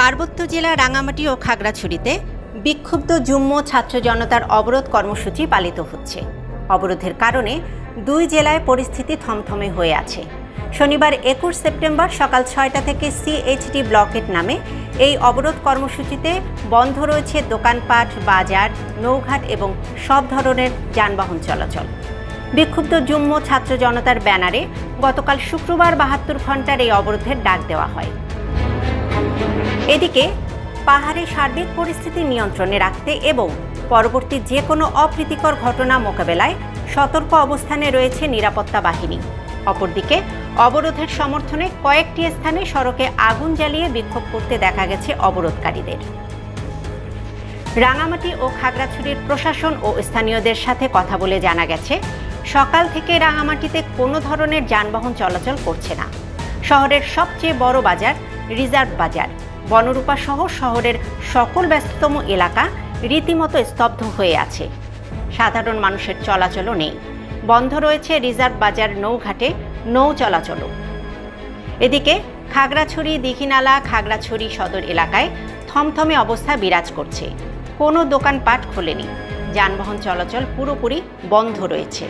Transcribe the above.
পার্বত্য জেলা রাঙামাটি ও খাগড়াছড়িতে বিক্ষুব্ধ যুগ্ম ছাত্র জনতার অবরোধ কর্মসূচি পালিত হচ্ছে। অবরোধের কারণে দুই জেলায় পরিস্থিতি থমথমে হয়ে আছে। শনিবার 21 সেপ্টেম্বর সকাল 6টা থেকে সিএইচডি ব্লকেট নামে এই অবরোধ কর্মসূচিতে বন্ধ রয়েছে দোকানপাট, বাজার, নৌঘাট এবং সব ধরনের যানবাহন চলাচল। বিক্ষুব্ধ যুগ্ম ছাত্র জনতার ব্যানারে গতকাল শুক্রবার 72 ঘণ্টার এই অবরোধের ডাক দেওয়া হয়। এদিকে পাহাড়ে সার্বিক পরিস্থিতি নিয়ন্ত্রণে রাখতে এবং পরবর্তী যে কোনো অপ্রীতিকর ঘটনা মোকাবেলায় সতর্ক অবস্থানে রয়েছে নিরাপত্তা বাহিনী। অপরদিকে অবরোধের সমর্থনে কয়েকটি স্থানে সড়কে আগুন জ্বালিয়ে বিক্ষোভ করতে দেখা গেছে অবরোধকারীদের। রাঙামাটি ও খাগড়াছড়ির প্রশাসন ও স্থানীয়দের সাথে কথা বলে জানা গেছে, সকাল থেকে রাঙামাটিতে কোনো ধরনের যানবাহন চলাচল করছে না। শহরের সবচেয়ে বড় বাজার রিজার্ভ বাজার, বনরূপা সহ শহরের সকল ব্যস্ততম এলাকা রীতিমতো স্তব্ধ হয়ে আছে। সাধারণ মানুষের চলাচলও নেই। বন্ধ রয়েছে রিজার্ভ বাজার নৌঘাটে নৌ চলাচলও। এদিকে খাগড়াছড়ি, দীঘিনালা, খাগড়াছড়ি সদর এলাকায় থমথমে অবস্থা বিরাজ করছে। কোনো দোকানপাট খোলেনি। যানবাহন চলাচল পুরোপুরি বন্ধ রয়েছে।